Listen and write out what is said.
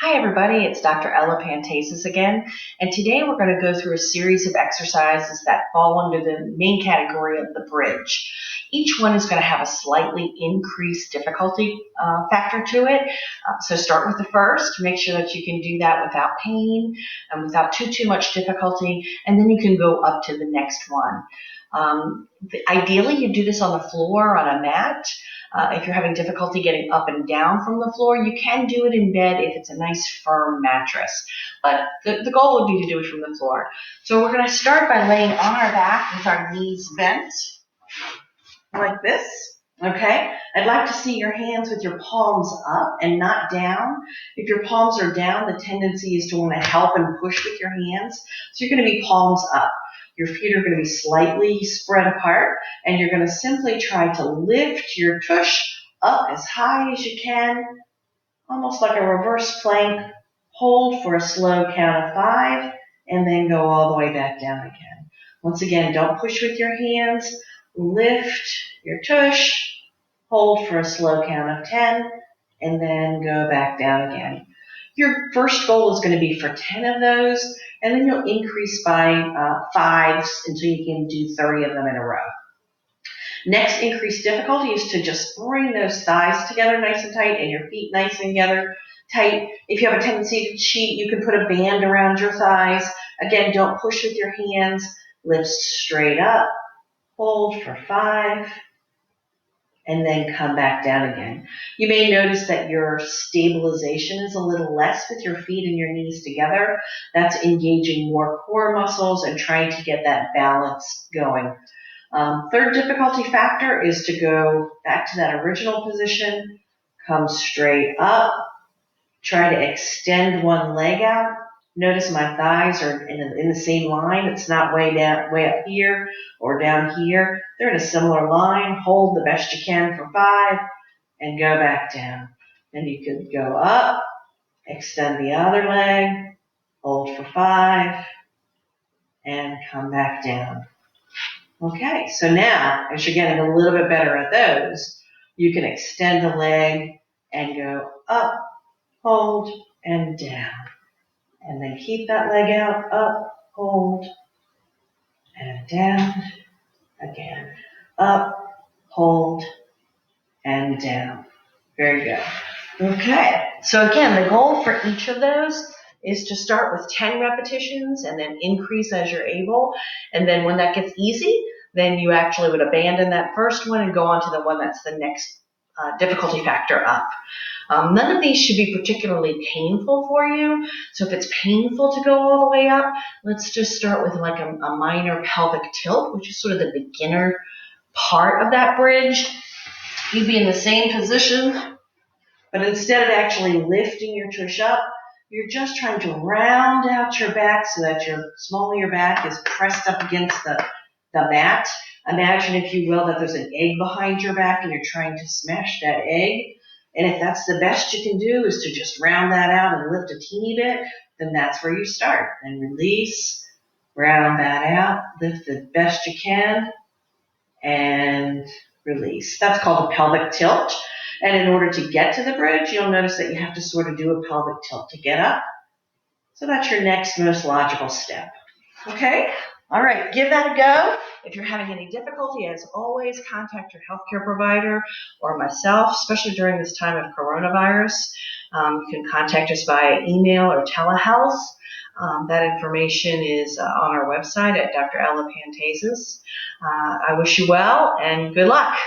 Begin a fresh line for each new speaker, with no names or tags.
Hi everybody, it's Dr. Ella Pantazis again, and today we're going to go through a series of exercises that fall under the main category of the bridge. Each one is going to have a slightly increased difficulty factor to it. So start with the first, make sure that you can do that without pain and without too much difficulty, and then you can go up to the next one. Ideally, you do this on the floor on a mat. If you're having difficulty getting up and down from the floor, you can do it in bed if it's a nice firm mattress. But the goal would be to do it from the floor. So we're going to start by laying on our back with our knees bent, like this. Okay? I'd like to see your hands with your palms up and not down. If your palms are down, the tendency is to want to help and push with your hands. So you're going to be palms up. Your feet are going to be slightly spread apart, and you're going to simply try to lift your tush up as high as you can, almost like a reverse plank. Hold for a slow count of 5, and then go all the way back down again. Once again, don't push with your hands. Lift your tush, hold for a slow count of 10, and then go back down again. Your first goal is going to be for 10 of those, and then you'll increase by 5s until you can do 30 of them in a row. Next increased difficulty is to just bring those thighs together nice and tight and your feet nice and together tight. If you have a tendency to cheat, you can put a band around your thighs. Again, don't push with your hands. Lift straight up. Hold for 5. And then come back down again. You may notice that your stabilization is a little less with your feet and your knees together. That's engaging more core muscles and trying to get that balance going. Third difficulty factor is to go back to that original position, come straight up, try to extend one leg out. Notice my thighs are in the same line. It's not way up here or down here. They're in a similar line. Hold the best you can for 5 and go back down. Then you could go up, extend the other leg, hold for 5, and come back down. Okay, so now as you're getting a little bit better at those, you can extend the leg and go up, hold, and down. And then keep that leg out, up, hold, and down. Again, up, hold, and down. Very good. Okay, so again, the goal for each of those is to start with 10 repetitions and then increase as you're able. And then when that gets easy, then you actually would abandon that first one and go on to the one that's the next difficulty factor up. None of these should be particularly painful for you. So if it's painful to go all the way up, let's just start with like a minor pelvic tilt, which is sort of the beginner part of that bridge. You'd be in the same position, but instead of actually lifting your tush up, you're just trying to round out your back so that your small of your back is pressed up against the mat. Imagine, if you will, that there's an egg behind your back and you're trying to smash that egg. And if that's the best you can do is to just round that out and lift a teeny bit, then that's where you start. And release, round that out, lift the best you can, and release. That's called a pelvic tilt. And in order to get to the bridge, you'll notice that you have to sort of do a pelvic tilt to get up. So that's your next most logical step. Okay? All right, give that a go. If you're having any difficulty, as always, contact your healthcare provider or myself, especially during this time of coronavirus. You can contact us via email or telehealth. That information is on our website at Dr. Ella Pantazis. I wish you well and good luck.